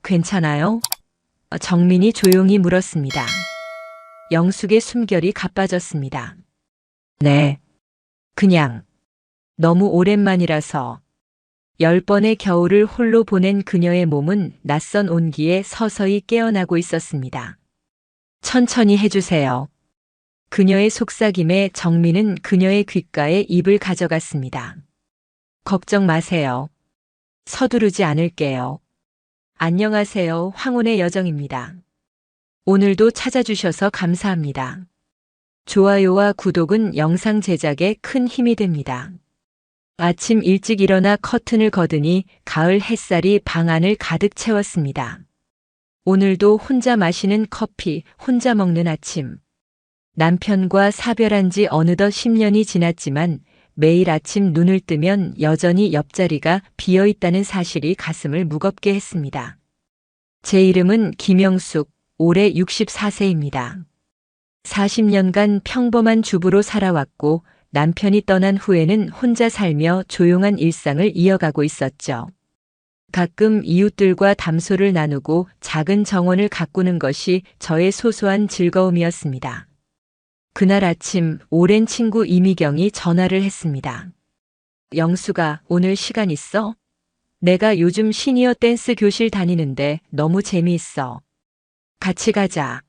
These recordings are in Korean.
괜찮아요? 정민이 조용히 물었습니다. 영숙의 숨결이 가빠졌습니다. 네. 그냥 너무 오랜만이라서 10번의 겨울을 홀로 보낸 그녀의 몸은 낯선 온기에 서서히 깨어나고 있었습니다. 천천히 해주세요. 그녀의 속삭임에 정민은 그녀의 귓가에 입을 가져갔습니다. 걱정 마세요. 서두르지 않을게요. 안녕하세요. 황혼의 여정입니다. 오늘도 찾아주셔서 감사합니다. 좋아요와 구독은 영상 제작에 큰 힘이 됩니다. 아침 일찍 일어나 커튼을 걷으니 가을 햇살이 방 안을 가득 채웠습니다. 오늘도 혼자 마시는 커피, 혼자 먹는 아침. 남편과 사별한 지 어느덧 10년이 지났지만 매일 아침 눈을 뜨면 여전히 옆자리가 비어 있다는 사실이 가슴을 무겁게 했습니다. 제 이름은 김영숙, 올해 64세입니다. 40년간 평범한 주부로 살아왔고 남편이 떠난 후에는 혼자 살며 조용한 일상을 이어가고 있었죠. 가끔 이웃들과 담소를 나누고 작은 정원을 가꾸는 것이 저의 소소한 즐거움이었습니다. 그날 아침 오랜 친구 이미경이 전화를 했습니다. 영수가 오늘 시간 있어? 내가 요즘 시니어 댄스 교실 다니는데 너무 재미있어. 같이 가자.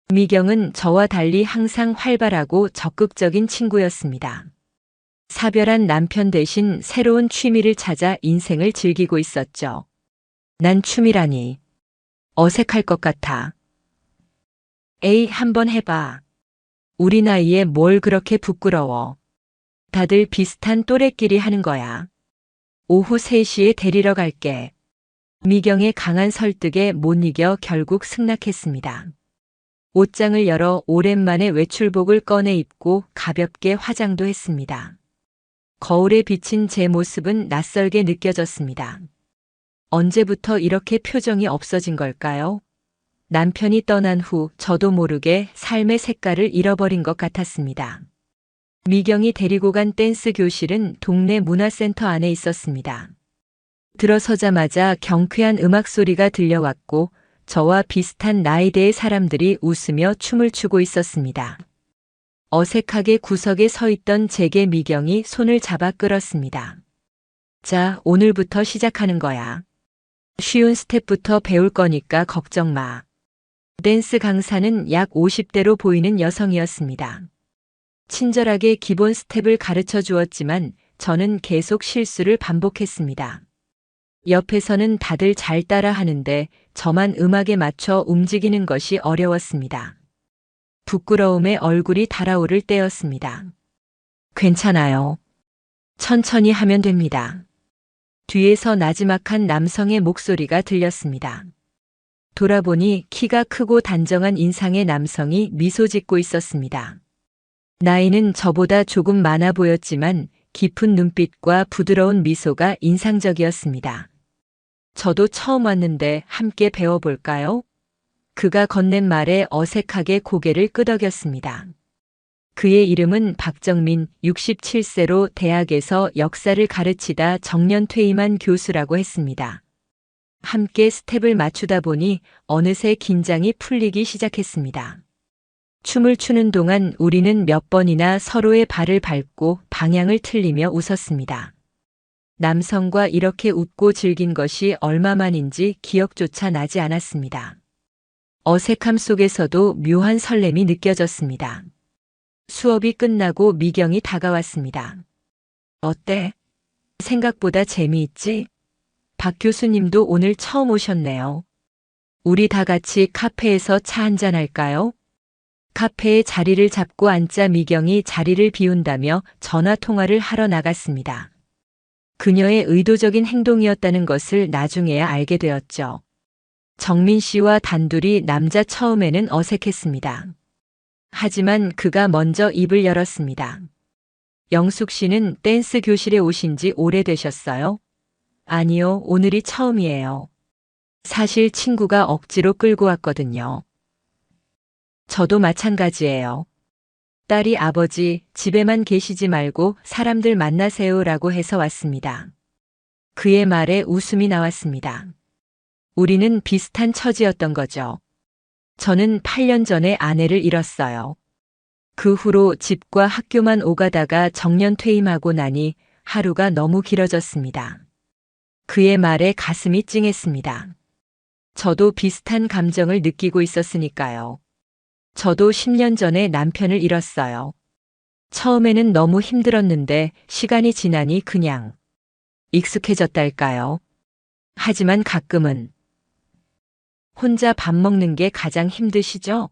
미경은 저와 달리 항상 활발하고 적극적인 친구였습니다. 사별한 남편 대신 새로운 취미를 찾아 인생을 즐기고 있었죠. 난 취미라니. 어색할 것 같아. 에이, 한번 해봐. 우리 나이에 뭘 그렇게 부끄러워. 다들 비슷한 또래끼리 하는 거야. 오후 3시에 데리러 갈게. 미경의 강한 설득에 못 이겨 결국 승낙했습니다. 옷장을 열어 오랜만에 외출복을 꺼내 입고 가볍게 화장도 했습니다. 거울에 비친 제 모습은 낯설게 느껴졌습니다. 언제부터 이렇게 표정이 없어진 걸까요? 남편이 떠난 후 저도 모르게 삶의 색깔을 잃어버린 것 같았습니다. 미경이 데리고 간 댄스 교실은 동네 문화센터 안에 있었습니다. 들어서자마자 경쾌한 음악 소리가 들려왔고 저와 비슷한 나이대의 사람들이 웃으며 춤을 추고 있었습니다. 어색하게 구석에 서 있던 제게 미경이 손을 잡아 끌었습니다. 자, 오늘부터 시작하는 거야. 쉬운 스텝부터 배울 거니까 걱정 마. 댄스 강사는 약 50대로 보이는 여성이었습니다. 친절하게 기본 스텝을 가르쳐 주었지만 저는 계속 실수를 반복했습니다. 옆에서는 다들 잘 따라 하는데 저만 음악에 맞춰 움직이는 것이 어려웠습니다. 부끄러움에 얼굴이 달아오를 때였습니다. 괜찮아요. 천천히 하면 됩니다. 뒤에서 나지막한 남성의 목소리가 들렸습니다. 돌아보니 키가 크고 단정한 인상의 남성이 미소 짓고 있었습니다. 나이는 저보다 조금 많아 보였지만 깊은 눈빛과 부드러운 미소가 인상적이었습니다. 저도 처음 왔는데 함께 배워볼까요? 그가 건넨 말에 어색하게 고개를 끄덕였습니다. 그의 이름은 박정민, 67세로 대학에서 역사를 가르치다 정년 퇴임한 교수라고 했습니다. 함께 스텝을 맞추다 보니 어느새 긴장이 풀리기 시작했습니다. 춤을 추는 동안 우리는 몇 번이나 서로의 발을 밟고 방향을 틀리며 웃었습니다. 남성과 이렇게 웃고 즐긴 것이 얼마만인지 기억조차 나지 않았습니다. 어색함 속에서도 묘한 설렘이 느껴졌습니다. 수업이 끝나고 미경이 다가왔습니다. 어때? 생각보다 재미있지? 박 교수님도 오늘 처음 오셨네요. 우리 다 같이 카페에서 차 한잔 할까요? 카페에 자리를 잡고 앉자 미경이 자리를 비운다며 전화 통화를 하러 나갔습니다. 그녀의 의도적인 행동이었다는 것을 나중에야 알게 되었죠. 정민 씨와 단둘이 남자 처음에는 어색했습니다. 하지만 그가 먼저 입을 열었습니다. 영숙 씨는 댄스 교실에 오신 지 오래되셨어요? 아니요, 오늘이 처음이에요. 사실 친구가 억지로 끌고 왔거든요. 저도 마찬가지예요. 딸이 아버지, 집에만 계시지 말고 사람들 만나세요라고 해서 왔습니다. 그의 말에 웃음이 나왔습니다. 우리는 비슷한 처지였던 거죠. 저는 8년 전에 아내를 잃었어요. 그 후로 집과 학교만 오가다가 정년 퇴임하고 나니 하루가 너무 길어졌습니다. 그의 말에 가슴이 찡했습니다. 저도 비슷한 감정을 느끼고 있었으니까요. 저도 10년 전에 남편을 잃었어요. 처음에는 너무 힘들었는데 시간이 지나니 그냥 익숙해졌달까요? 하지만 가끔은 혼자 밥 먹는 게 가장 힘드시죠?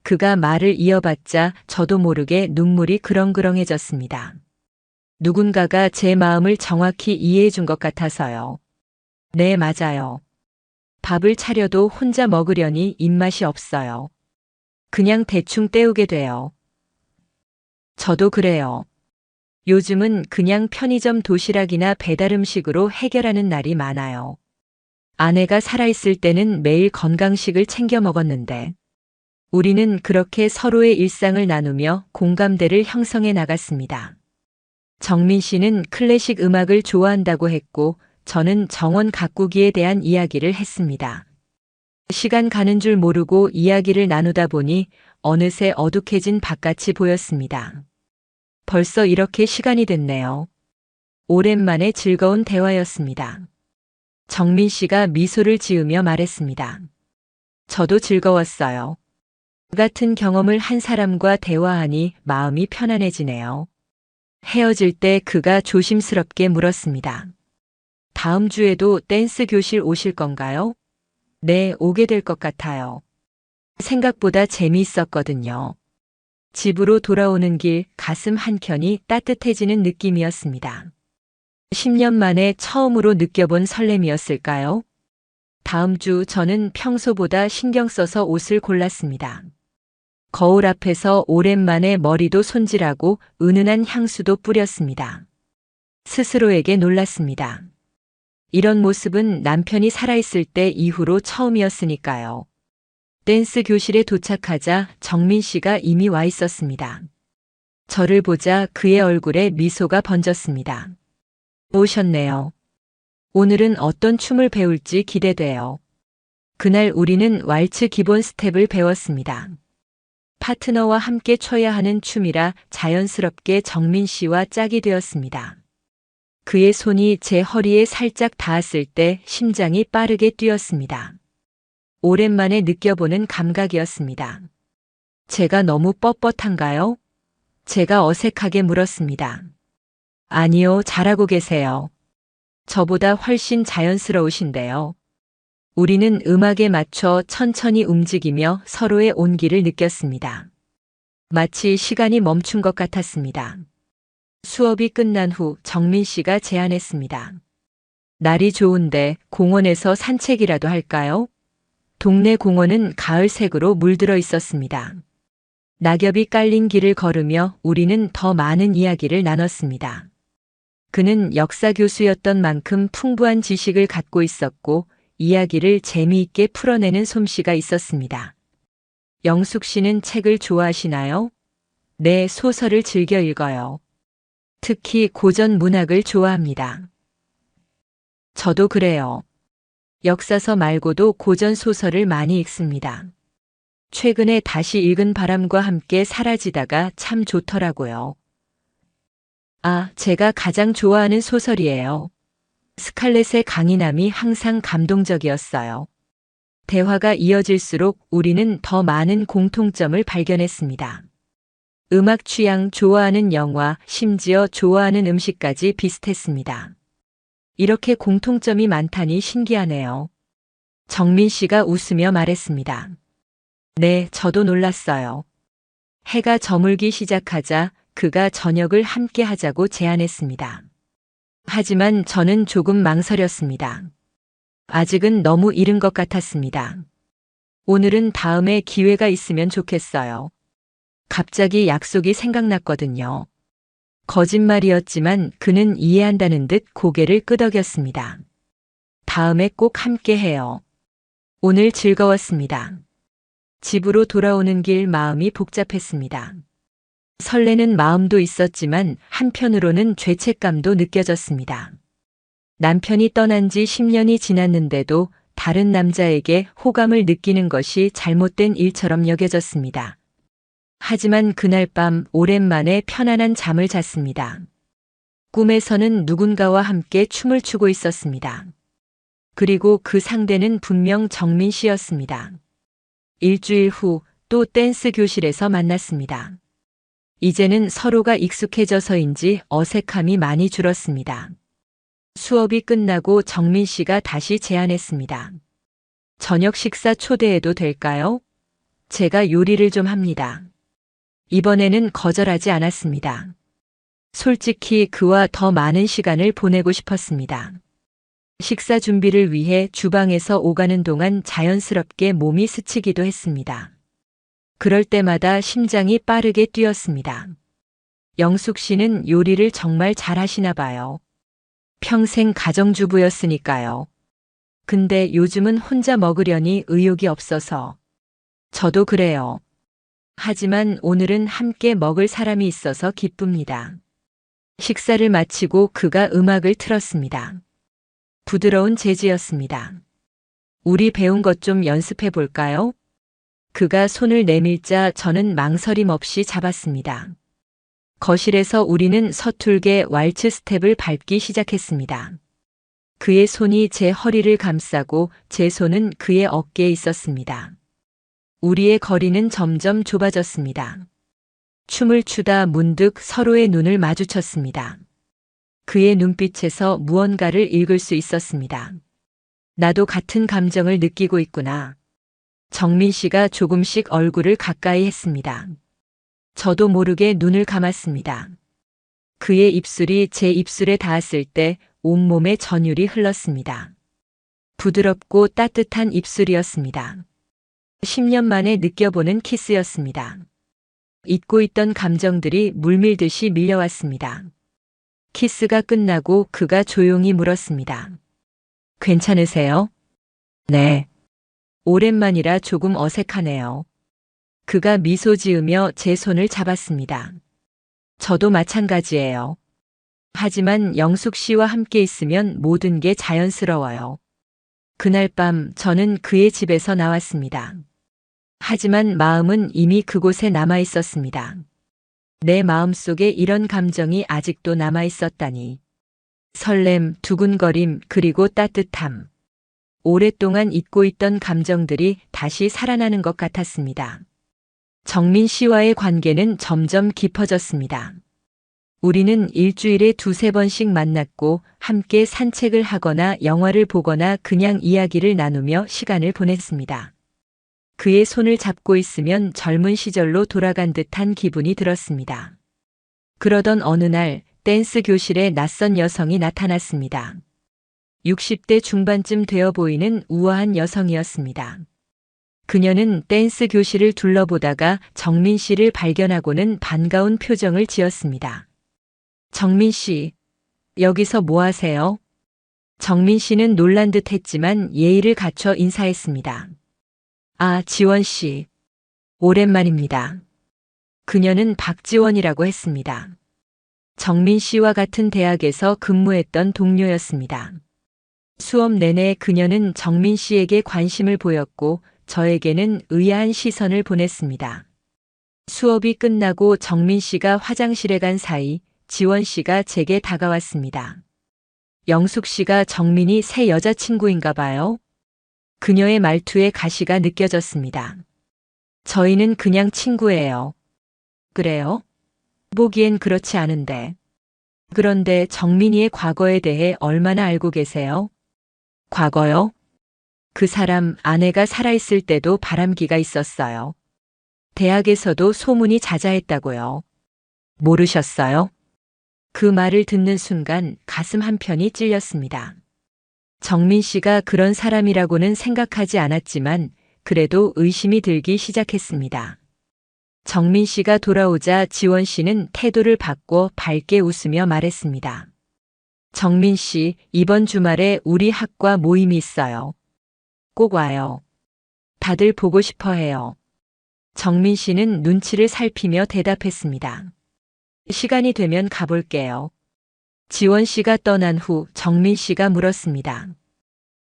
그가 말을 이어받자 저도 모르게 눈물이 그렁그렁해졌습니다. 누군가가 제 마음을 정확히 이해해 준 것 같아서요. 네, 맞아요. 밥을 차려도 혼자 먹으려니 입맛이 없어요. 그냥 대충 때우게 돼요. 저도 그래요. 요즘은 그냥 편의점 도시락이나 배달 음식으로 해결하는 날이 많아요. 아내가 살아있을 때는 매일 건강식을 챙겨 먹었는데, 우리는 그렇게 서로의 일상을 나누며 공감대를 형성해 나갔습니다. 정민 씨는 클래식 음악을 좋아한다고 했고, 저는 정원 가꾸기에 대한 이야기를 했습니다. 시간 가는 줄 모르고 이야기를 나누다 보니 어느새 어둑해진 바깥이 보였습니다. 벌써 이렇게 시간이 됐네요. 오랜만에 즐거운 대화였습니다. 정민 씨가 미소를 지으며 말했습니다. 저도 즐거웠어요. 같은 경험을 한 사람과 대화하니 마음이 편안해지네요. 헤어질 때 그가 조심스럽게 물었습니다. 다음 주에도 댄스 교실 오실 건가요? 네, 오게 될 것 같아요. 생각보다 재미있었거든요. 집으로 돌아오는 길 가슴 한켠이 따뜻해지는 느낌이었습니다. 10년 만에 처음으로 느껴본 설렘이었을까요? 다음 주 저는 평소보다 신경 써서 옷을 골랐습니다. 거울 앞에서 오랜만에 머리도 손질하고 은은한 향수도 뿌렸습니다. 스스로에게 놀랐습니다. 이런 모습은 남편이 살아있을 때 이후로 처음이었으니까요. 댄스 교실에 도착하자 정민 씨가 이미 와 있었습니다. 저를 보자 그의 얼굴에 미소가 번졌습니다. 오셨네요. 오늘은 어떤 춤을 배울지 기대돼요. 그날 우리는 왈츠 기본 스텝을 배웠습니다. 파트너와 함께 춰야 하는 춤이라 자연스럽게 정민 씨와 짝이 되었습니다. 그의 손이 제 허리에 살짝 닿았을 때 심장이 빠르게 뛰었습니다. 오랜만에 느껴보는 감각이었습니다. 제가 너무 뻣뻣한가요? 제가 어색하게 물었습니다. 아니요, 잘하고 계세요. 저보다 훨씬 자연스러우신데요. 우리는 음악에 맞춰 천천히 움직이며 서로의 온기를 느꼈습니다. 마치 시간이 멈춘 것 같았습니다. 수업이 끝난 후 정민 씨가 제안했습니다. 날이 좋은데 공원에서 산책이라도 할까요? 동네 공원은 가을색으로 물들어 있었습니다. 낙엽이 깔린 길을 걸으며 우리는 더 많은 이야기를 나눴습니다. 그는 역사 교수였던 만큼 풍부한 지식을 갖고 있었고 이야기를 재미있게 풀어내는 솜씨가 있었습니다. 영숙 씨는 책을 좋아하시나요? 네, 소설을 즐겨 읽어요. 특히 고전 문학을 좋아합니다. 저도 그래요. 역사서 말고도 고전 소설을 많이 읽습니다. 최근에 다시 읽은 바람과 함께 사라지다가 참 좋더라고요. 아, 제가 가장 좋아하는 소설이에요. 스칼렛의 강인함이 항상 감동적이었어요. 대화가 이어질수록 우리는 더 많은 공통점을 발견했습니다. 음악 취향, 좋아하는 영화, 심지어 좋아하는 음식까지 비슷했습니다. 이렇게 공통점이 많다니 신기하네요. 정민 씨가 웃으며 말했습니다. 네, 저도 놀랐어요. 해가 저물기 시작하자 그가 저녁을 함께 하자고 제안했습니다. 하지만 저는 조금 망설였습니다. 아직은 너무 이른 것 같았습니다. 오늘은 다음에 기회가 있으면 좋겠어요. 갑자기 약속이 생각났거든요. 거짓말이었지만 그는 이해한다는 듯 고개를 끄덕였습니다. 다음에 꼭 함께 해요. 오늘 즐거웠습니다. 집으로 돌아오는 길 마음이 복잡했습니다. 설레는 마음도 있었지만 한편으로는 죄책감도 느껴졌습니다. 남편이 떠난 지 10년이 지났는데도 다른 남자에게 호감을 느끼는 것이 잘못된 일처럼 여겨졌습니다. 하지만 그날 밤 오랜만에 편안한 잠을 잤습니다. 꿈에서는 누군가와 함께 춤을 추고 있었습니다. 그리고 그 상대는 분명 정민 씨였습니다. 일주일 후 또 댄스 교실에서 만났습니다. 이제는 서로가 익숙해져서인지 어색함이 많이 줄었습니다. 수업이 끝나고 정민 씨가 다시 제안했습니다. 저녁 식사 초대해도 될까요? 제가 요리를 좀 합니다. 이번에는 거절하지 않았습니다. 솔직히 그와 더 많은 시간을 보내고 싶었습니다. 식사 준비를 위해 주방에서 오가는 동안 자연스럽게 몸이 스치기도 했습니다. 그럴 때마다 심장이 빠르게 뛰었습니다. 영숙 씨는 요리를 정말 잘하시나 봐요. 평생 가정주부였으니까요. 근데 요즘은 혼자 먹으려니 의욕이 없어서. 저도 그래요. 하지만 오늘은 함께 먹을 사람이 있어서 기쁩니다. 식사를 마치고 그가 음악을 틀었습니다. 부드러운 재즈였습니다. 우리 배운 것 좀 연습해 볼까요? 그가 손을 내밀자 저는 망설임 없이 잡았습니다. 거실에서 우리는 서툴게 왈츠 스텝을 밟기 시작했습니다. 그의 손이 제 허리를 감싸고 제 손은 그의 어깨에 있었습니다. 우리의 거리는 점점 좁아졌습니다. 춤을 추다 문득 서로의 눈을 마주쳤습니다. 그의 눈빛에서 무언가를 읽을 수 있었습니다. 나도 같은 감정을 느끼고 있구나. 정민 씨가 조금씩 얼굴을 가까이 했습니다. 저도 모르게 눈을 감았습니다. 그의 입술이 제 입술에 닿았을 때 온몸에 전율이 흘렀습니다. 부드럽고 따뜻한 입술이었습니다. 10년 만에 느껴보는 키스였습니다. 잊고 있던 감정들이 물밀듯이 밀려왔습니다. 키스가 끝나고 그가 조용히 물었습니다. 괜찮으세요? 네. 오랜만이라 조금 어색하네요. 그가 미소 지으며 제 손을 잡았습니다. 저도 마찬가지예요. 하지만 영숙 씨와 함께 있으면 모든 게 자연스러워요. 그날 밤 저는 그의 집에서 나왔습니다. 하지만 마음은 이미 그곳에 남아 있었습니다. 내 마음속에 이런 감정이 아직도 남아 있었다니. 설렘, 두근거림, 그리고 따뜻함. 오랫동안 잊고 있던 감정들이 다시 살아나는 것 같았습니다. 정민 씨와의 관계는 점점 깊어졌습니다. 우리는 일주일에 2~3번씩 만났고 함께 산책을 하거나 영화를 보거나 그냥 이야기를 나누며 시간을 보냈습니다. 그의 손을 잡고 있으면 젊은 시절로 돌아간 듯한 기분이 들었습니다. 그러던 어느 날 댄스 교실에 낯선 여성이 나타났습니다. 60대 중반쯤 되어 보이는 우아한 여성이었습니다. 그녀는 댄스 교실을 둘러보다가 정민 씨를 발견하고는 반가운 표정을 지었습니다. 정민 씨, 여기서 뭐 하세요? 정민 씨는 놀란 듯 했지만 예의를 갖춰 인사했습니다. 아, 지원 씨. 오랜만입니다. 그녀는 박지원이라고 했습니다. 정민 씨와 같은 대학에서 근무했던 동료였습니다. 수업 내내 그녀는 정민 씨에게 관심을 보였고 저에게는 의아한 시선을 보냈습니다. 수업이 끝나고 정민 씨가 화장실에 간 사이 지원 씨가 제게 다가왔습니다. 영숙 씨가 정민이 새 여자친구인가 봐요. 그녀의 말투에 가시가 느껴졌습니다. 저희는 그냥 친구예요. 그래요? 보기엔 그렇지 않은데. 그런데 정민이의 과거에 대해 얼마나 알고 계세요? 과거요? 그 사람 아내가 살아있을 때도 바람기가 있었어요. 대학에서도 소문이 자자했다고요. 모르셨어요? 그 말을 듣는 순간 가슴 한편이 찔렸습니다. 정민 씨가 그런 사람이라고는 생각하지 않았지만 그래도 의심이 들기 시작했습니다. 정민 씨가 돌아오자 지원 씨는 태도를 바꿔 밝게 웃으며 말했습니다. 정민 씨, 이번 주말에 우리 학과 모임이 있어요. 꼭 와요. 다들 보고 싶어 해요. 정민 씨는 눈치를 살피며 대답했습니다. 시간이 되면 가볼게요. 지원 씨가 떠난 후 정민 씨가 물었습니다.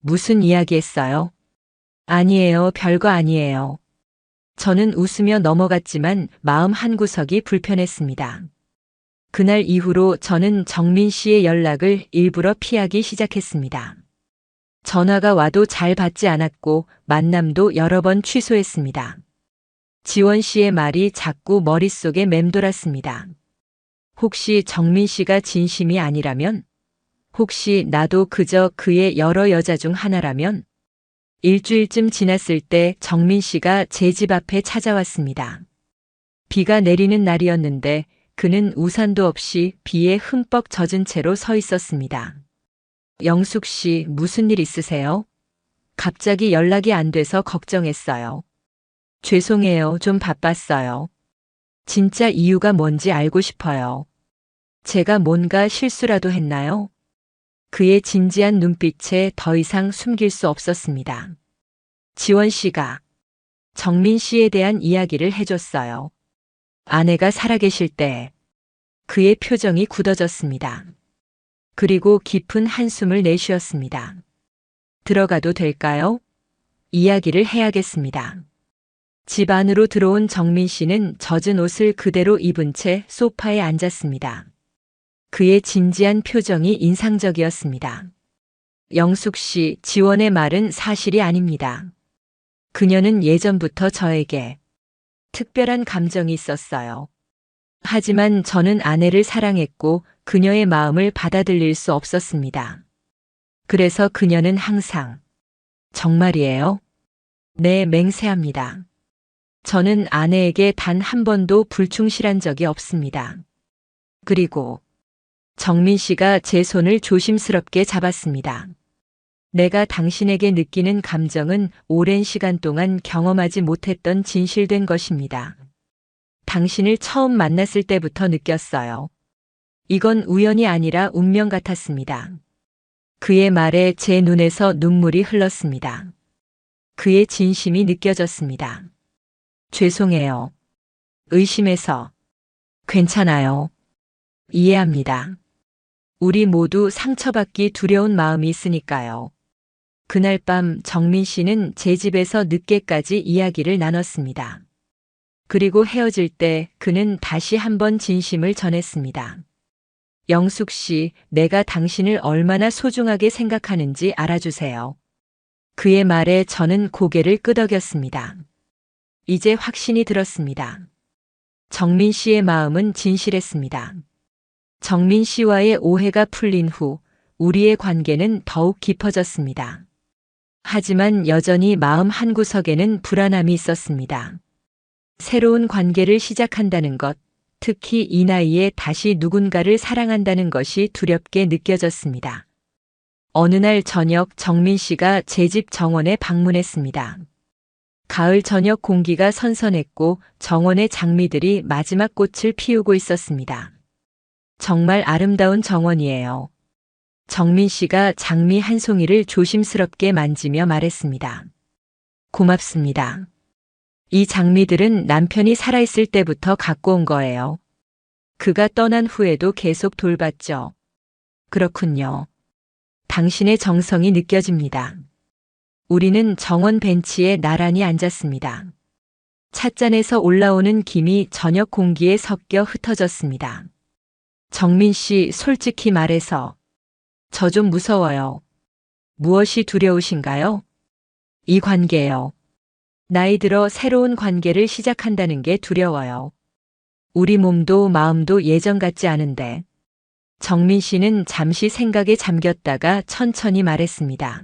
무슨 이야기 했어요? 아니에요, 별거 아니에요. 저는 웃으며 넘어갔지만 마음 한구석이 불편했습니다. 그날 이후로 저는 정민 씨의 연락을 일부러 피하기 시작했습니다. 전화가 와도 잘 받지 않았고 만남도 여러 번 취소했습니다. 지원 씨의 말이 자꾸 머릿속에 맴돌았습니다. 혹시 정민 씨가 진심이 아니라면? 혹시 나도 그저 그의 여러 여자 중 하나라면? 일주일쯤 지났을 때 정민 씨가 제 집 앞에 찾아왔습니다. 비가 내리는 날이었는데 그는 우산도 없이 비에 흠뻑 젖은 채로 서 있었습니다. 영숙 씨, 무슨 일 있으세요? 갑자기 연락이 안 돼서 걱정했어요. 죄송해요, 좀 바빴어요. 진짜 이유가 뭔지 알고 싶어요. 제가 뭔가 실수라도 했나요? 그의 진지한 눈빛에 더 이상 숨길 수 없었습니다. 지원 씨가 정민 씨에 대한 이야기를 해줬어요. 아내가 살아계실 때 그의 표정이 굳어졌습니다. 그리고 깊은 한숨을 내쉬었습니다. 들어가도 될까요? 이야기를 해야겠습니다. 집 안으로 들어온 정민 씨는 젖은 옷을 그대로 입은 채 소파에 앉았습니다. 그의 진지한 표정이 인상적이었습니다. 영숙 씨, 지원의 말은 사실이 아닙니다. 그녀는 예전부터 저에게 특별한 감정이 있었어요. 하지만 저는 아내를 사랑했고 그녀의 마음을 받아들일 수 없었습니다. 그래서 그녀는 항상 정말이에요? 네, 맹세합니다. 저는 아내에게 단 한 번도 불충실한 적이 없습니다. 그리고 정민 씨가 제 손을 조심스럽게 잡았습니다. 내가 당신에게 느끼는 감정은 오랜 시간 동안 경험하지 못했던 진실된 것입니다. 당신을 처음 만났을 때부터 느꼈어요. 이건 우연이 아니라 운명 같았습니다. 그의 말에 제 눈에서 눈물이 흘렀습니다. 그의 진심이 느껴졌습니다. 죄송해요. 의심해서. 괜찮아요. 이해합니다. 우리 모두 상처받기 두려운 마음이 있으니까요. 그날 밤 정민 씨는 제 집에서 늦게까지 이야기를 나눴습니다. 그리고 헤어질 때 그는 다시 한번 진심을 전했습니다. 영숙 씨, 내가 당신을 얼마나 소중하게 생각하는지 알아주세요. 그의 말에 저는 고개를 끄덕였습니다. 이제 확신이 들었습니다. 정민 씨의 마음은 진실했습니다. 정민 씨와의 오해가 풀린 후 우리의 관계는 더욱 깊어졌습니다. 하지만 여전히 마음 한구석에는 불안함이 있었습니다. 새로운 관계를 시작한다는 것, 특히 이 나이에 다시 누군가를 사랑한다는 것이 두렵게 느껴졌습니다. 어느 날 저녁 정민 씨가 제 집 정원에 방문했습니다. 가을 저녁 공기가 선선했고 정원의 장미들이 마지막 꽃을 피우고 있었습니다. 정말 아름다운 정원이에요. 정민 씨가 장미 한 송이를 조심스럽게 만지며 말했습니다. 고맙습니다. 이 장미들은 남편이 살아있을 때부터 갖고 온 거예요. 그가 떠난 후에도 계속 돌봤죠. 그렇군요. 당신의 정성이 느껴집니다. 우리는 정원 벤치에 나란히 앉았습니다. 찻잔에서 올라오는 김이 저녁 공기에 섞여 흩어졌습니다. 정민 씨, 솔직히 말해서 저 좀 무서워요. 무엇이 두려우신가요? 이 관계요. 나이 들어 새로운 관계를 시작한다는 게 두려워요. 우리 몸도 마음도 예전 같지 않은데. 정민 씨는 잠시 생각에 잠겼다가 천천히 말했습니다.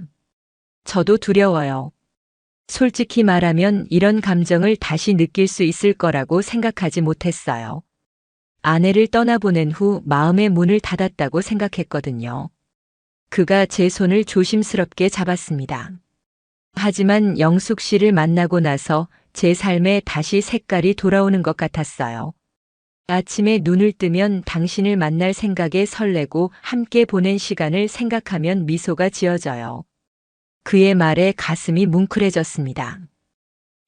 저도 두려워요. 솔직히 말하면 이런 감정을 다시 느낄 수 있을 거라고 생각하지 못했어요. 아내를 떠나보낸 후 마음의 문을 닫았다고 생각했거든요. 그가 제 손을 조심스럽게 잡았습니다. 하지만 영숙 씨를 만나고 나서 제 삶에 다시 색깔이 돌아오는 것 같았어요. 아침에 눈을 뜨면 당신을 만날 생각에 설레고 함께 보낸 시간을 생각하면 미소가 지어져요. 그의 말에 가슴이 뭉클해졌습니다.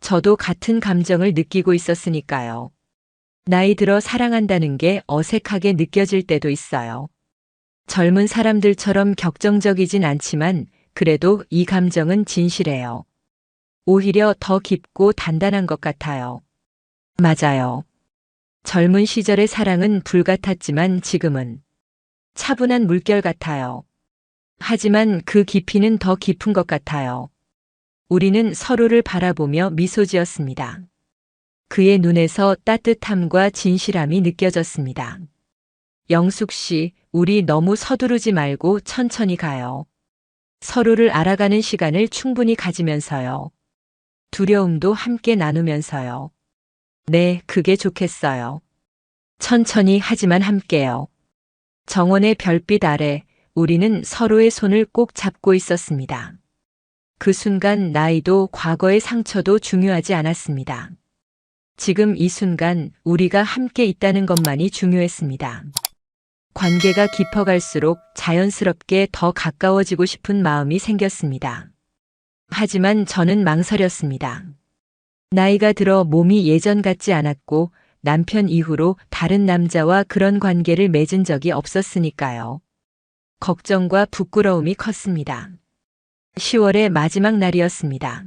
저도 같은 감정을 느끼고 있었으니까요. 나이 들어 사랑한다는 게 어색하게 느껴질 때도 있어요. 젊은 사람들처럼 격정적이진 않지만 그래도 이 감정은 진실해요. 오히려 더 깊고 단단한 것 같아요. 맞아요. 젊은 시절의 사랑은 불같았지만 지금은 차분한 물결 같아요. 하지만 그 깊이는 더 깊은 것 같아요. 우리는 서로를 바라보며 미소 지었습니다. 그의 눈에서 따뜻함과 진실함이 느껴졌습니다. 영숙 씨, 우리 너무 서두르지 말고 천천히 가요. 서로를 알아가는 시간을 충분히 가지면서요. 두려움도 함께 나누면서요. 네, 그게 좋겠어요. 천천히 하지만 함께요. 정원의 별빛 아래 우리는 서로의 손을 꼭 잡고 있었습니다. 그 순간 나이도 과거의 상처도 중요하지 않았습니다. 지금 이 순간 우리가 함께 있다는 것만이 중요했습니다. 관계가 깊어갈수록 자연스럽게 더 가까워지고 싶은 마음이 생겼습니다. 하지만 저는 망설였습니다. 나이가 들어 몸이 예전 같지 않았고 남편 이후로 다른 남자와 그런 관계를 맺은 적이 없었으니까요. 걱정과 부끄러움이 컸습니다. 10월의 마지막 날이었습니다.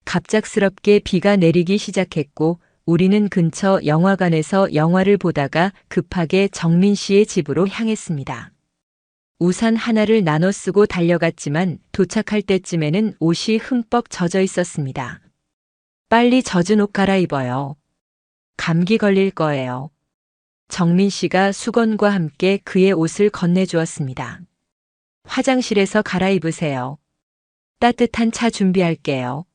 갑작스럽게 비가 내리기 시작했고 우리는 근처 영화관에서 영화를 보다가 급하게 정민 씨의 집으로 향했습니다. 우산 하나를 나눠 쓰고 달려갔지만 도착할 때쯤에는 옷이 흠뻑 젖어 있었습니다. 빨리 젖은 옷 갈아입어요. 감기 걸릴 거예요. 정민 씨가 수건과 함께 그의 옷을 건네주었습니다. 화장실에서 갈아입으세요. 따뜻한 차 준비할게요.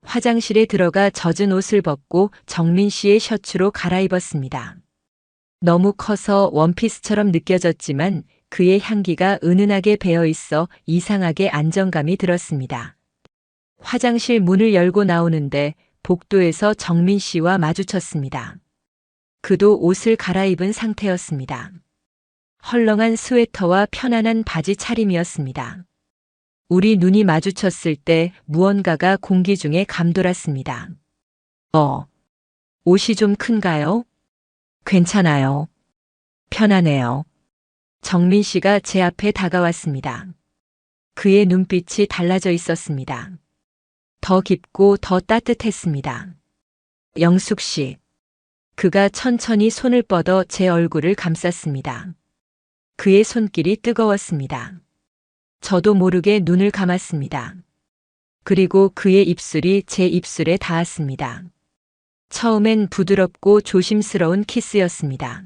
화장실에 들어가 젖은 옷을 벗고 정민 씨의 셔츠로 갈아입었습니다. 너무 커서 원피스처럼 느껴졌지만 그의 향기가 은은하게 배어 있어 이상하게 안정감이 들었습니다. 화장실 문을 열고 나오는데 복도에서 정민 씨와 마주쳤습니다. 그도 옷을 갈아입은 상태였습니다. 헐렁한 스웨터와 편안한 바지 차림이었습니다. 우리 눈이 마주쳤을 때 무언가가 공기 중에 감돌았습니다. 옷이 좀 큰가요? 괜찮아요. 편안해요. 정민 씨가 제 앞에 다가왔습니다. 그의 눈빛이 달라져 있었습니다. 더 깊고 더 따뜻했습니다. 영숙 씨. 그가 천천히 손을 뻗어 제 얼굴을 감쌌습니다. 그의 손길이 뜨거웠습니다. 저도 모르게 눈을 감았습니다. 그리고 그의 입술이 제 입술에 닿았습니다. 처음엔 부드럽고 조심스러운 키스였습니다.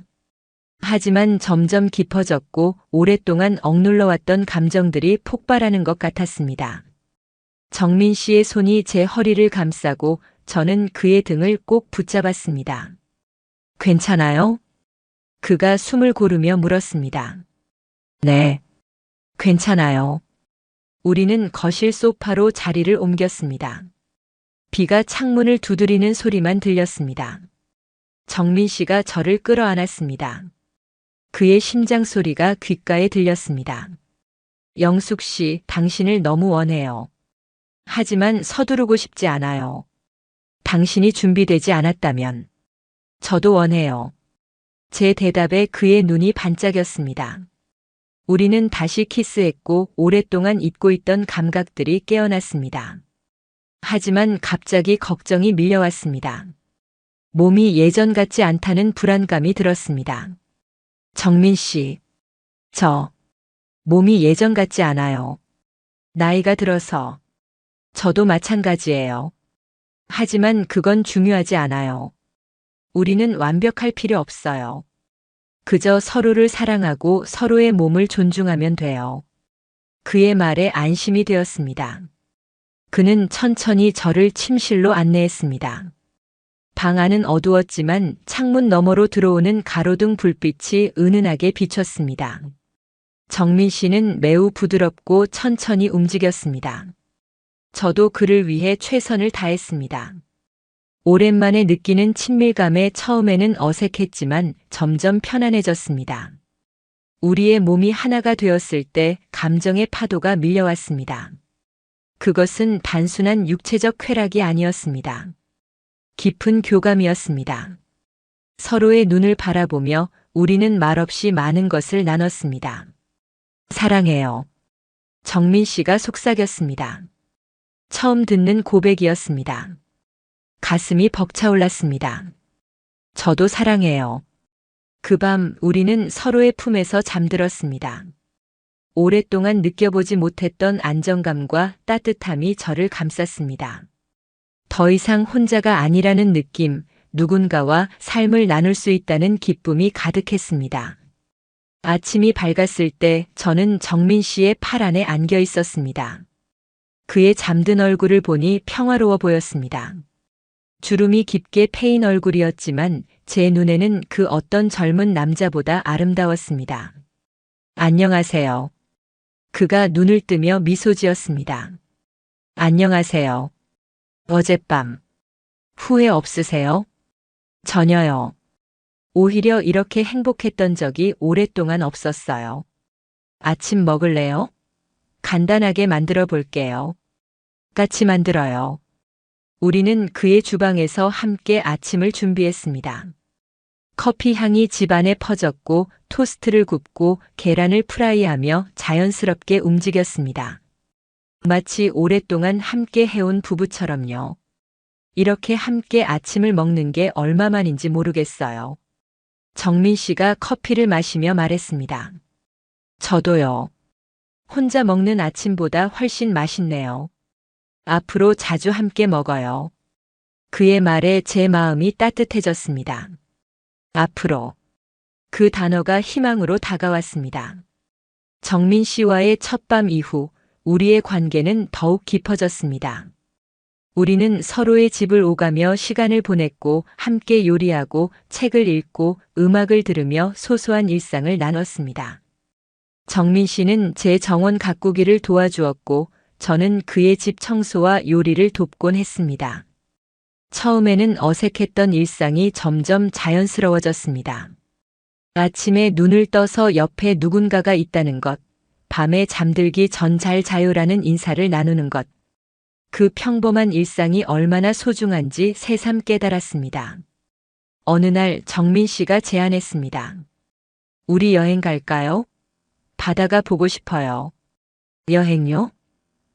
하지만 점점 깊어졌고 오랫동안 억눌러왔던 감정들이 폭발하는 것 같았습니다. 정민 씨의 손이 제 허리를 감싸고 저는 그의 등을 꼭 붙잡았습니다. 괜찮아요? 그가 숨을 고르며 물었습니다. 네. 괜찮아요. 우리는 거실 소파로 자리를 옮겼습니다. 비가 창문을 두드리는 소리만 들렸습니다. 정민 씨가 저를 끌어안았습니다. 그의 심장 소리가 귓가에 들렸습니다. 영숙 씨, 당신을 너무 원해요. 하지만 서두르고 싶지 않아요. 당신이 준비되지 않았다면 저도 원해요. 제 대답에 그의 눈이 반짝였습니다. 우리는 다시 키스했고 오랫동안 잊고 있던 감각들이 깨어났습니다. 하지만 갑자기 걱정이 밀려왔습니다. 몸이 예전 같지 않다는 불안감이 들었습니다. 정민 씨, 몸이 예전 같지 않아요. 나이가 들어서. 저도 마찬가지예요. 하지만 그건 중요하지 않아요. 우리는 완벽할 필요 없어요. 그저 서로를 사랑하고 서로의 몸을 존중하면 돼요. 그의 말에 안심이 되었습니다. 그는 천천히 저를 침실로 안내했습니다. 방 안은 어두웠지만 창문 너머로 들어오는 가로등 불빛이 은은하게 비쳤습니다. 정민 씨는 매우 부드럽고 천천히 움직였습니다. 저도 그를 위해 최선을 다했습니다. 오랜만에 느끼는 친밀감에 처음에는 어색했지만 점점 편안해졌습니다. 우리의 몸이 하나가 되었을 때 감정의 파도가 밀려왔습니다. 그것은 단순한 육체적 쾌락이 아니었습니다. 깊은 교감이었습니다. 서로의 눈을 바라보며 우리는 말없이 많은 것을 나눴습니다. 사랑해요. 정민 씨가 속삭였습니다. 처음 듣는 고백이었습니다. 가슴이 벅차올랐습니다. 저도 사랑해요. 그 밤 우리는 서로의 품에서 잠들었습니다. 오랫동안 느껴보지 못했던 안정감과 따뜻함이 저를 감쌌습니다. 더 이상 혼자가 아니라는 느낌, 누군가와 삶을 나눌 수 있다는 기쁨이 가득했습니다. 아침이 밝았을 때 저는 정민 씨의 팔 안에 안겨 있었습니다. 그의 잠든 얼굴을 보니 평화로워 보였습니다. 주름이 깊게 패인 얼굴이었지만 제 눈에는 그 어떤 젊은 남자보다 아름다웠습니다. 안녕하세요. 그가 눈을 뜨며 미소 지었습니다. 안녕하세요. 어젯밤 후회 없으세요? 전혀요. 오히려 이렇게 행복했던 적이 오랫동안 없었어요. 아침 먹을래요? 간단하게 만들어 볼게요. 같이 만들어요. 우리는 그의 주방에서 함께 아침을 준비했습니다. 커피 향이 집안에 퍼졌고 토스트를 굽고 계란을 프라이하며 자연스럽게 움직였습니다. 마치 오랫동안 함께 해온 부부처럼요. 이렇게 함께 아침을 먹는 게 얼마만인지 모르겠어요. 정민 씨가 커피를 마시며 말했습니다. 저도요. 혼자 먹는 아침보다 훨씬 맛있네요. 앞으로 자주 함께 먹어요. 그의 말에 제 마음이 따뜻해졌습니다. 앞으로. 그 단어가 희망으로 다가왔습니다. 정민 씨와의 첫밤 이후 우리의 관계는 더욱 깊어졌습니다. 우리는 서로의 집을 오가며 시간을 보냈고 함께 요리하고 책을 읽고 음악을 들으며 소소한 일상을 나눴습니다. 정민 씨는 제 정원 가꾸기를 도와주었고 저는 그의 집 청소와 요리를 돕곤 했습니다. 처음에는 어색했던 일상이 점점 자연스러워졌습니다. 아침에 눈을 떠서 옆에 누군가가 있다는 것, 밤에 잠들기 전 잘 자요라는 인사를 나누는 것, 그 평범한 일상이 얼마나 소중한지 새삼 깨달았습니다. 어느 날 정민 씨가 제안했습니다. 우리 여행 갈까요? 바다가 보고 싶어요. 여행요?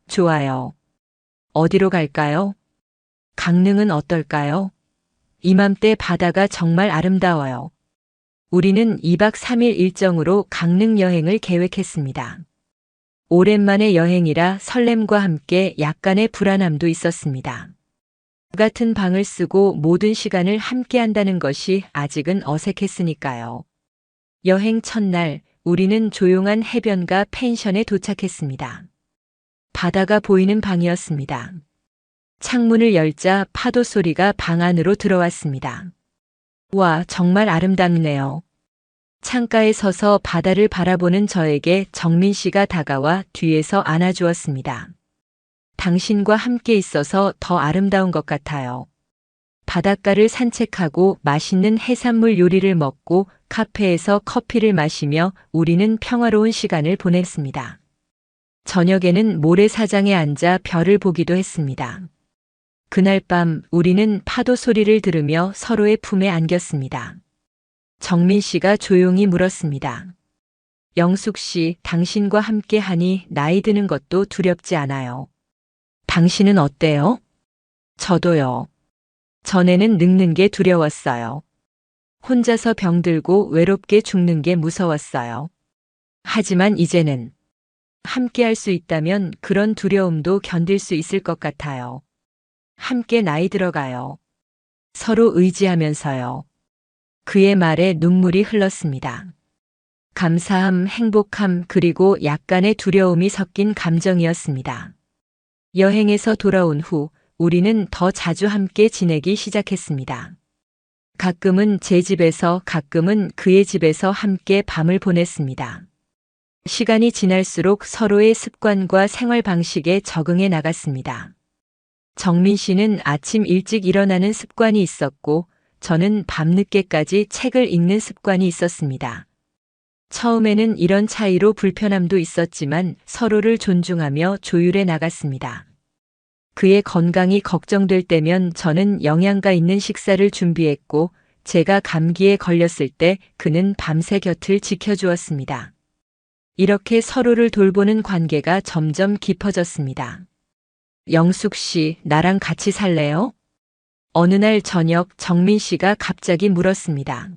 좋아요. 어디로 갈까요? 강릉은 어떨까요? 이맘때 바다가 정말 아름다워요. 우리는 2박 3일 일정으로 강릉 여행을 계획했습니다. 오랜만의 여행이라 설렘과 함께 약간의 불안함도 있었습니다. 같은 방을 쓰고 모든 시간을 함께 한다는 것이 아직은 어색했으니까요. 여행 첫날 우리는 조용한 해변가 펜션에 도착했습니다. 바다가 보이는 방이었습니다. 창문을 열자 파도 소리가 방 안으로 들어왔습니다. 와, 정말 아름답네요. 창가에 서서 바다를 바라보는 저에게 정민 씨가 다가와 뒤에서 안아주었습니다. 당신과 함께 있어서 더 아름다운 것 같아요. 바닷가를 산책하고 맛있는 해산물 요리를 먹고 카페에서 커피를 마시며 우리는 평화로운 시간을 보냈습니다. 저녁에는 모래사장에 앉아 별을 보기도 했습니다. 그날 밤 우리는 파도 소리를 들으며 서로의 품에 안겼습니다. 정민 씨가 조용히 물었습니다. 영숙 씨, 당신과 함께 하니 나이 드는 것도 두렵지 않아요. 당신은 어때요? 저도요. 전에는 늙는 게 두려웠어요. 혼자서 병들고 외롭게 죽는 게 무서웠어요. 하지만 이제는 함께 할 수 있다면 그런 두려움도 견딜 수 있을 것 같아요. 함께 나이 들어가요. 서로 의지하면서요. 그의 말에 눈물이 흘렀습니다. 감사함, 행복함, 그리고 약간의 두려움이 섞인 감정이었습니다. 여행에서 돌아온 후 우리는 더 자주 함께 지내기 시작했습니다. 가끔은 제 집에서, 가끔은 그의 집에서 함께 밤을 보냈습니다. 시간이 지날수록 서로의 습관과 생활 방식에 적응해 나갔습니다. 정민 씨는 아침 일찍 일어나는 습관이 있었고 저는 밤늦게까지 책을 읽는 습관이 있었습니다. 처음에는 이런 차이로 불편함도 있었지만 서로를 존중하며 조율해 나갔습니다. 그의 건강이 걱정될 때면 저는 영양가 있는 식사를 준비했고 제가 감기에 걸렸을 때 그는 밤새 곁을 지켜주었습니다. 이렇게 서로를 돌보는 관계가 점점 깊어졌습니다. 영숙 씨, 나랑 같이 살래요? 어느 날 저녁 정민 씨가 갑자기 물었습니다.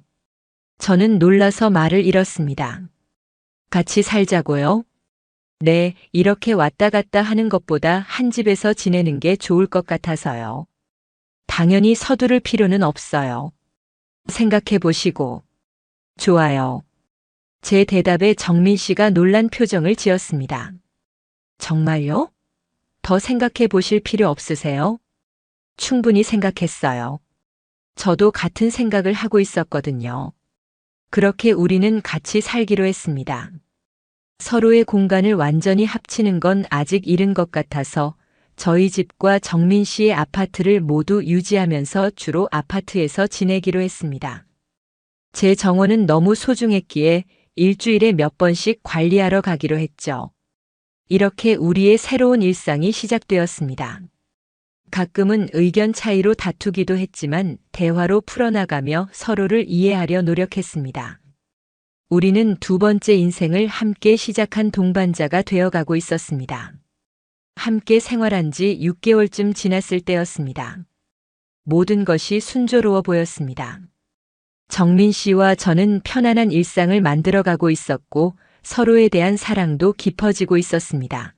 저는 놀라서 말을 잃었습니다. 같이 살자고요? 네, 이렇게 왔다 갔다 하는 것보다 한 집에서 지내는 게 좋을 것 같아서요. 당연히 서두를 필요는 없어요. 생각해 보시고. 좋아요. 제 대답에 정민 씨가 놀란 표정을 지었습니다. 정말요? 더 생각해 보실 필요 없으세요? 충분히 생각했어요. 저도 같은 생각을 하고 있었거든요. 그렇게 우리는 같이 살기로 했습니다. 서로의 공간을 완전히 합치는 건 아직 이른 것 같아서 저희 집과 정민 씨의 아파트를 모두 유지하면서 주로 아파트에서 지내기로 했습니다. 제 정원은 너무 소중했기에 일주일에 몇 번씩 관리하러 가기로 했죠. 이렇게 우리의 새로운 일상이 시작되었습니다. 가끔은 의견 차이로 다투기도 했지만 대화로 풀어나가며 서로를 이해하려 노력했습니다. 우리는 두 번째 인생을 함께 시작한 동반자가 되어가고 있었습니다. 함께 생활한 지 6개월쯤 지났을 때였습니다. 모든 것이 순조로워 보였습니다. 정민 씨와 저는 편안한 일상을 만들어가고 있었고 서로에 대한 사랑도 깊어지고 있었습니다.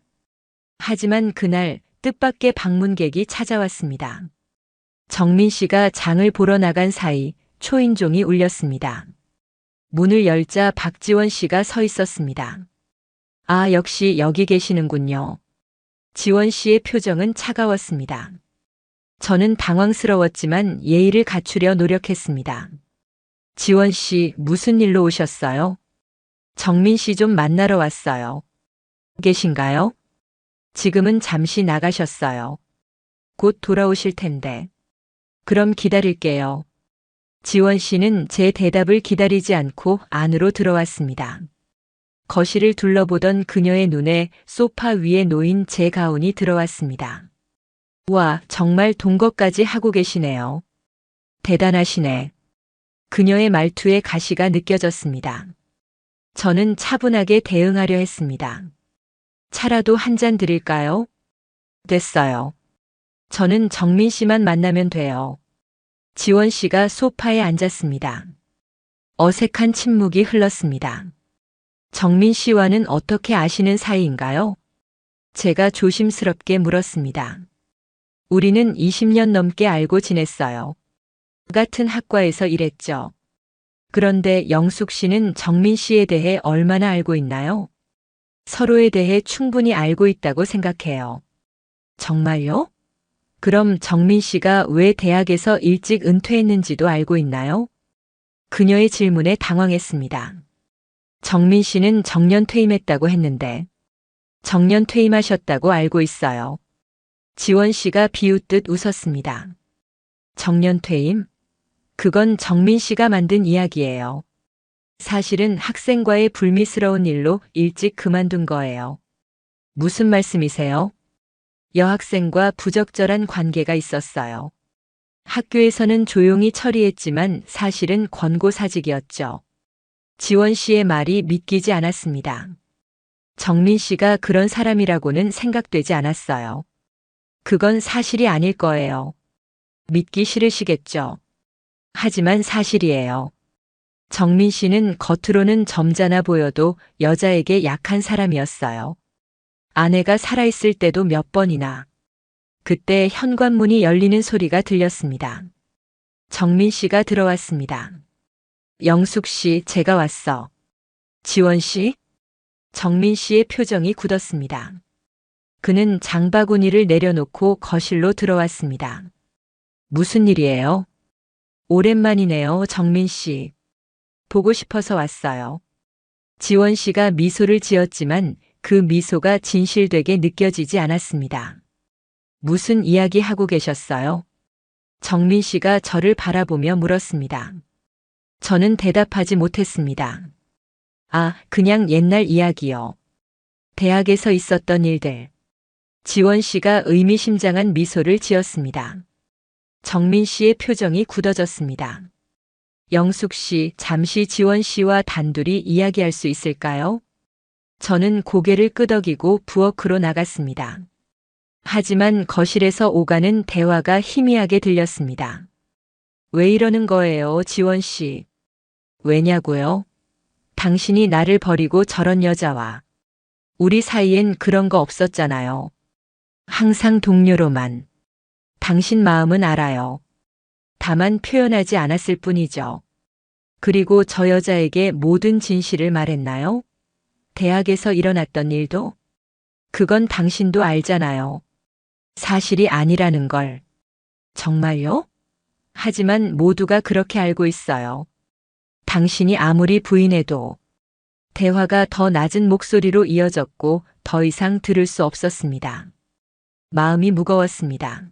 하지만 그날 뜻밖의 방문객이 찾아왔습니다. 정민 씨가 장을 보러 나간 사이 초인종이 울렸습니다. 문을 열자 박지원 씨가 서 있었습니다. 아, 역시 여기 계시는군요. 지원 씨의 표정은 차가웠습니다. 저는 당황스러웠지만 예의를 갖추려 노력했습니다. 지원 씨, 무슨 일로 오셨어요? 정민 씨 좀 만나러 왔어요. 계신가요? 지금은 잠시 나가셨어요. 곧 돌아오실 텐데. 그럼 기다릴게요. 지원 씨는 제 대답을 기다리지 않고 안으로 들어왔습니다. 거실을 둘러보던 그녀의 눈에 소파 위에 놓인 제 가운이 들어왔습니다. 와, 정말 동거까지 하고 계시네요. 대단하시네. 그녀의 말투에 가시가 느껴졌습니다. 저는 차분하게 대응하려 했습니다. 차라도 한 잔 드릴까요? 됐어요. 저는 정민 씨만 만나면 돼요. 지원 씨가 소파에 앉았습니다. 어색한 침묵이 흘렀습니다. 정민 씨와는 어떻게 아시는 사이인가요? 제가 조심스럽게 물었습니다. 우리는 20년 넘게 알고 지냈어요. 같은 학과에서 일했죠. 그런데 영숙 씨는 정민 씨에 대해 얼마나 알고 있나요? 서로에 대해 충분히 알고 있다고 생각해요. 정말요? 그럼 정민 씨가 왜 대학에서 일찍 은퇴했는지도 알고 있나요? 그녀의 질문에 당황했습니다. 정민 씨는 정년 퇴임했다고 했는데 정년 퇴임하셨다고 알고 있어요. 지원 씨가 비웃듯 웃었습니다. 정년 퇴임? 그건 정민 씨가 만든 이야기예요. 사실은 학생과의 불미스러운 일로 일찍 그만둔 거예요. 무슨 말씀이세요? 여학생과 부적절한 관계가 있었어요. 학교에서는 조용히 처리했지만 사실은 권고사직이었죠. 지원 씨의 말이 믿기지 않았습니다. 정민 씨가 그런 사람이라고는 생각되지 않았어요. 그건 사실이 아닐 거예요. 믿기 싫으시겠죠. 하지만 사실이에요. 정민 씨는 겉으로는 점잖아 보여도 여자에게 약한 사람이었어요. 아내가 살아있을 때도 몇 번이나. 그때 현관문이 열리는 소리가 들렸습니다. 정민 씨가 들어왔습니다. 영숙 씨, 제가 왔어. 지원 씨? 정민 씨의 표정이 굳었습니다. 그는 장바구니를 내려놓고 거실로 들어왔습니다. 무슨 일이에요? 오랜만이네요, 정민 씨. 보고 싶어서 왔어요. 지원 씨가 미소를 지었지만 그 미소가 진실되게 느껴지지 않았습니다. 무슨 이야기 하고 계셨어요? 정민 씨가 저를 바라보며 물었습니다. 저는 대답하지 못했습니다. 아, 그냥 옛날 이야기요. 대학에서 있었던 일들. 지원 씨가 의미심장한 미소를 지었습니다. 정민 씨의 표정이 굳어졌습니다. 영숙 씨, 잠시 지원 씨와 단둘이 이야기할 수 있을까요? 저는 고개를 끄덕이고 부엌으로 나갔습니다. 하지만 거실에서 오가는 대화가 희미하게 들렸습니다. 왜 이러는 거예요, 지원 씨? 왜냐고요? 당신이 나를 버리고 저런 여자와. 우리 사이엔 그런 거 없었잖아요. 항상 동료로만. 당신 마음은 알아요. 다만 표현하지 않았을 뿐이죠. 그리고 저 여자에게 모든 진실을 말했나요? 대학에서 일어났던 일도? 그건 당신도 알잖아요. 사실이 아니라는 걸. 정말요? 하지만 모두가 그렇게 알고 있어요. 당신이 아무리 부인해도. 대화가 더 낮은 목소리로 이어졌고 더 이상 들을 수 없었습니다. 마음이 무거웠습니다.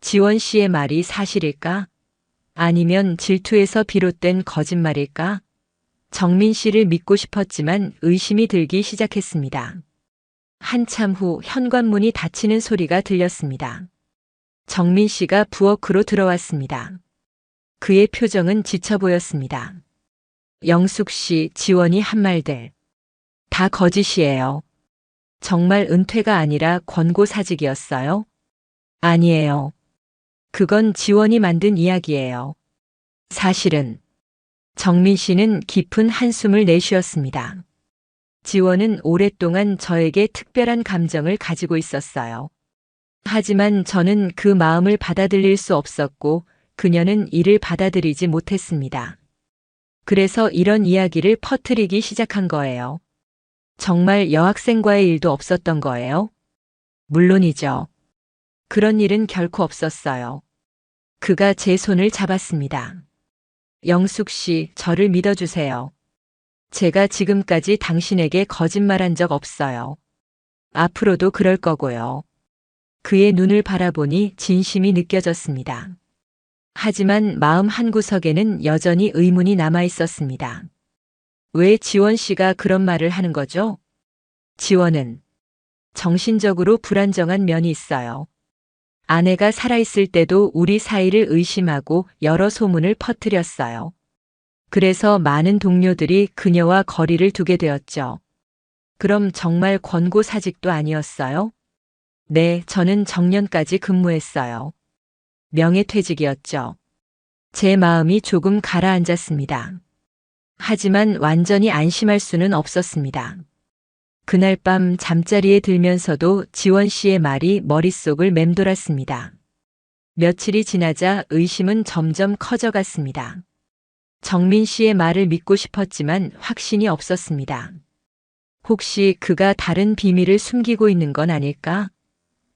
지원 씨의 말이 사실일까? 아니면 질투에서 비롯된 거짓말일까? 정민 씨를 믿고 싶었지만 의심이 들기 시작했습니다. 한참 후 현관문이 닫히는 소리가 들렸습니다. 정민 씨가 부엌으로 들어왔습니다. 그의 표정은 지쳐 보였습니다. 영숙 씨, 지원이 한 말들. 다 거짓이에요. 정말 은퇴가 아니라 권고사직이었어요? 아니에요. 그건 지원이 만든 이야기예요. 사실은. 정민 씨는 깊은 한숨을 내쉬었습니다. 지원은 오랫동안 저에게 특별한 감정을 가지고 있었어요. 하지만 저는 그 마음을 받아들일 수 없었고 그녀는 이를 받아들이지 못했습니다. 그래서 이런 이야기를 퍼뜨리기 시작한 거예요. 정말 여학생과의 일도 없었던 거예요? 물론이죠. 그런 일은 결코 없었어요. 그가 제 손을 잡았습니다. 영숙 씨, 저를 믿어주세요. 제가 지금까지 당신에게 거짓말한 적 없어요. 앞으로도 그럴 거고요. 그의 눈을 바라보니 진심이 느껴졌습니다. 하지만 마음 한구석에는 여전히 의문이 남아 있었습니다. 왜 지원 씨가 그런 말을 하는 거죠? 지원은 정신적으로 불안정한 면이 있어요. 아내가 살아있을 때도 우리 사이를 의심하고 여러 소문을 퍼뜨렸어요. 그래서 많은 동료들이 그녀와 거리를 두게 되었죠. 그럼 정말 권고사직도 아니었어요? 네, 저는 정년까지 근무했어요. 명예퇴직이었죠. 제 마음이 조금 가라앉았습니다. 하지만 완전히 안심할 수는 없었습니다. 그날 밤 잠자리에 들면서도 지원 씨의 말이 머릿속을 맴돌았습니다. 며칠이 지나자 의심은 점점 커져갔습니다. 정민 씨의 말을 믿고 싶었지만 확신이 없었습니다. 혹시 그가 다른 비밀을 숨기고 있는 건 아닐까?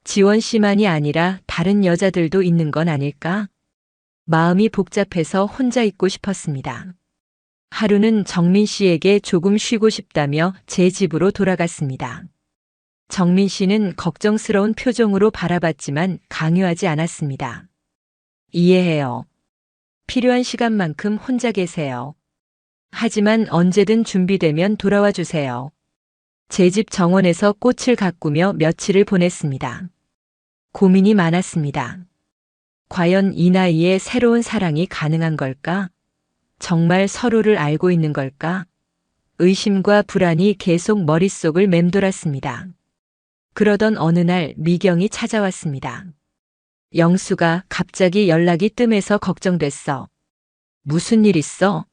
지원 씨만이 아니라 다른 여자들도 있는 건 아닐까? 마음이 복잡해서 혼자 있고 싶었습니다. 하루는 정민 씨에게 조금 쉬고 싶다며 제 집으로 돌아갔습니다. 정민 씨는 걱정스러운 표정으로 바라봤지만 강요하지 않았습니다. 이해해요. 필요한 시간만큼 혼자 계세요. 하지만 언제든 준비되면 돌아와 주세요. 제 집 정원에서 꽃을 가꾸며 며칠을 보냈습니다. 고민이 많았습니다. 과연 이 나이에 새로운 사랑이 가능한 걸까? 정말 서로를 알고 있는 걸까? 의심과 불안이 계속 머릿속을 맴돌았습니다. 그러던 어느 날 미경이 찾아왔습니다. 영수가 갑자기 연락이 뜸해서 걱정됐어. 무슨 일 있어?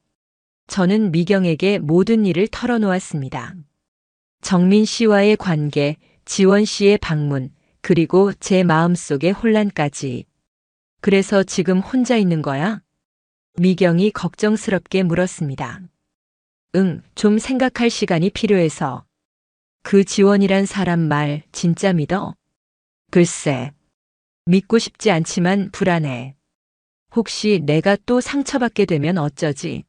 저는 미경에게 모든 일을 털어놓았습니다. 정민 씨와의 관계, 지원 씨의 방문, 그리고 제 마음속의 혼란까지. 그래서 지금 혼자 있는 거야? 미경이 걱정스럽게 물었습니다. 응, 좀 생각할 시간이 필요해서. 그 지원이란 사람 말 진짜 믿어? 글쎄, 믿고 싶지 않지만 불안해. 혹시 내가 또 상처받게 되면 어쩌지?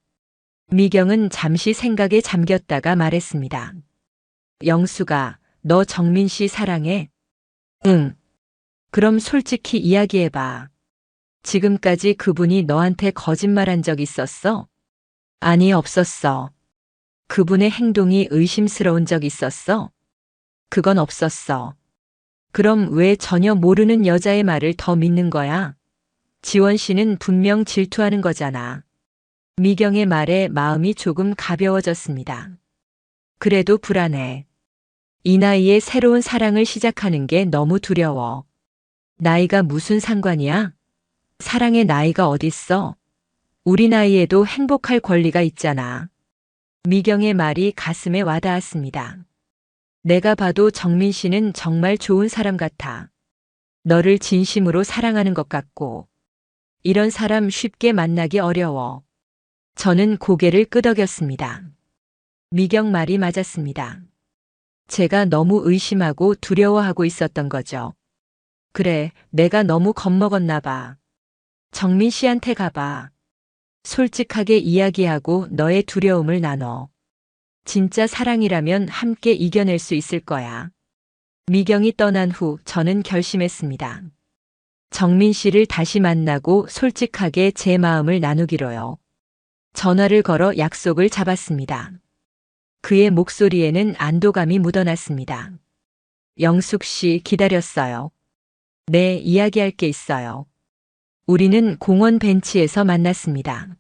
미경은 잠시 생각에 잠겼다가 말했습니다. 영수가 너 정민 씨 사랑해? 응. 그럼 솔직히 이야기해봐. 지금까지 그분이 너한테 거짓말한 적 있었어? 아니, 없었어. 그분의 행동이 의심스러운 적 있었어? 그건 없었어. 그럼 왜 전혀 모르는 여자의 말을 더 믿는 거야? 지원 씨는 분명 질투하는 거잖아. 미경의 말에 마음이 조금 가벼워졌습니다. 그래도 불안해. 이 나이에 새로운 사랑을 시작하는 게 너무 두려워. 나이가 무슨 상관이야? 사랑의 나이가 어딨어? 우리 나이에도 행복할 권리가 있잖아. 미경의 말이 가슴에 와닿았습니다. 내가 봐도 정민 씨는 정말 좋은 사람 같아. 너를 진심으로 사랑하는 것 같고. 이런 사람 쉽게 만나기 어려워. 저는 고개를 끄덕였습니다. 미경 말이 맞았습니다. 제가 너무 의심하고 두려워하고 있었던 거죠. 그래, 내가 너무 겁먹었나 봐. 정민 씨한테 가봐. 솔직하게 이야기하고 너의 두려움을 나눠. 진짜 사랑이라면 함께 이겨낼 수 있을 거야. 미경이 떠난 후 저는 결심했습니다. 정민 씨를 다시 만나고 솔직하게 제 마음을 나누기로요. 전화를 걸어 약속을 잡았습니다. 그의 목소리에는 안도감이 묻어났습니다. 영숙 씨 기다렸어요. 네, 이야기할 게 있어요. 우리는 공원 벤치에서 만났습니다.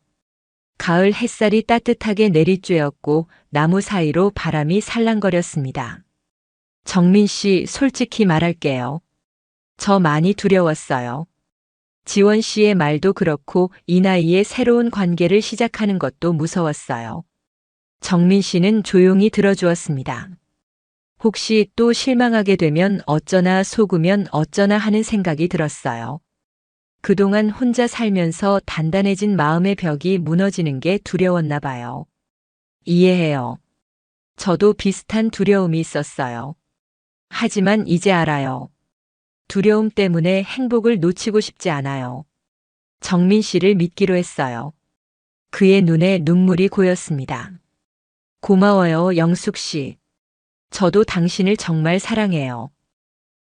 가을 햇살이 따뜻하게 내리쬐었고 나무 사이로 바람이 살랑거렸습니다. 정민 씨, 솔직히 말할게요. 저 많이 두려웠어요. 지원 씨의 말도 그렇고 이 나이에 새로운 관계를 시작하는 것도 무서웠어요. 정민 씨는 조용히 들어주었습니다. 혹시 또 실망하게 되면 어쩌나 속으면 어쩌나 하는 생각이 들었어요. 그동안 혼자 살면서 단단해진 마음의 벽이 무너지는 게 두려웠나 봐요. 이해해요. 저도 비슷한 두려움이 있었어요. 하지만 이제 알아요. 두려움 때문에 행복을 놓치고 싶지 않아요. 정민 씨를 믿기로 했어요. 그의 눈에 눈물이 고였습니다. 고마워요, 영숙 씨. 저도 당신을 정말 사랑해요.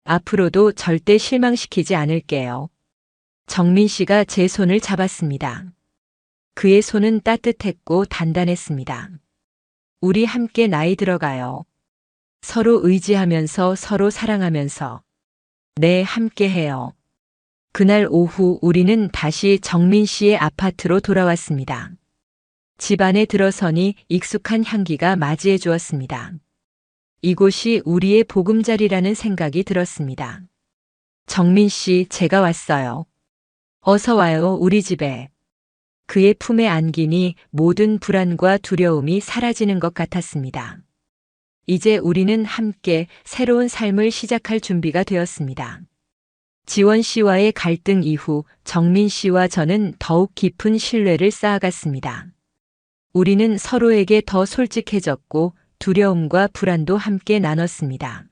앞으로도 절대 실망시키지 않을게요. 정민 씨가 제 손을 잡았습니다. 그의 손은 따뜻했고 단단했습니다. 우리 함께 나이 들어가요. 서로 의지하면서 서로 사랑하면서. 네, 함께 해요. 그날 오후 우리는 다시 정민 씨의 아파트로 돌아왔습니다. 집 안에 들어서니 익숙한 향기가 맞이해 주었습니다. 이곳이 우리의 보금자리라는 생각이 들었습니다. 정민 씨, 제가 왔어요. 어서 와요, 우리 집에. 그의 품에 안기니 모든 불안과 두려움이 사라지는 것 같았습니다. 이제 우리는 함께 새로운 삶을 시작할 준비가 되었습니다. 지원 씨와의 갈등 이후 정민 씨와 저는 더욱 깊은 신뢰를 쌓아갔습니다. 우리는 서로에게 더 솔직해졌고 두려움과 불안도 함께 나눴습니다.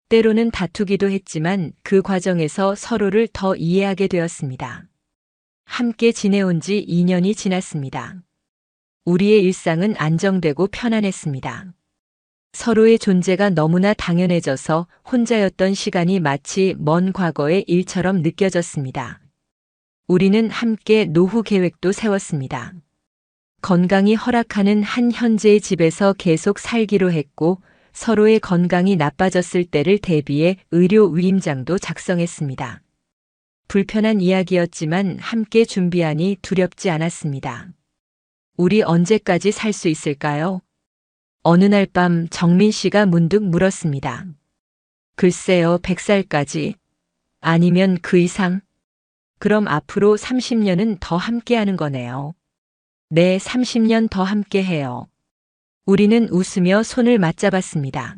때로는 다투기도 했지만 그 과정에서 서로를 더 이해하게 되었습니다. 함께 지내온 지 2년이 지났습니다. 우리의 일상은 안정되고 편안했습니다. 서로의 존재가 너무나 당연해져서 혼자였던 시간이 마치 먼 과거의 일처럼 느껴졌습니다. 우리는 함께 노후 계획도 세웠습니다. 건강이 허락하는 한 현재의 집에서 계속 살기로 했고 서로의 건강이 나빠졌을 때를 대비해 의료 위임장도 작성했습니다. 불편한 이야기였지만 함께 준비하니 두렵지 않았습니다. 우리 언제까지 살 수 있을까요? 어느 날 밤 정민 씨가 문득 물었습니다. 글쎄요, 100살까지. 아니면 그 이상? 그럼 앞으로 30년은 더 함께하는 거네요. 네, 30년 더 함께해요. 우리는 웃으며 손을 맞잡았습니다.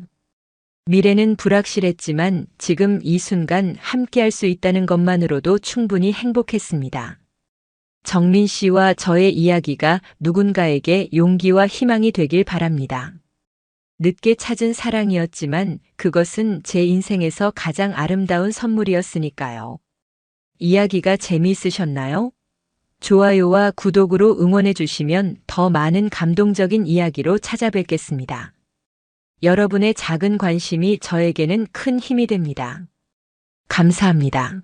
미래는 불확실했지만 지금 이 순간 함께할 수 있다는 것만으로도 충분히 행복했습니다. 정민 씨와 저의 이야기가 누군가에게 용기와 희망이 되길 바랍니다. 늦게 찾은 사랑이었지만 그것은 제 인생에서 가장 아름다운 선물이었으니까요. 이야기가 재미있으셨나요? 좋아요와 구독으로 응원해 주시면 더 많은 감동적인 이야기로 찾아뵙겠습니다. 여러분의 작은 관심이 저에게는 큰 힘이 됩니다. 감사합니다.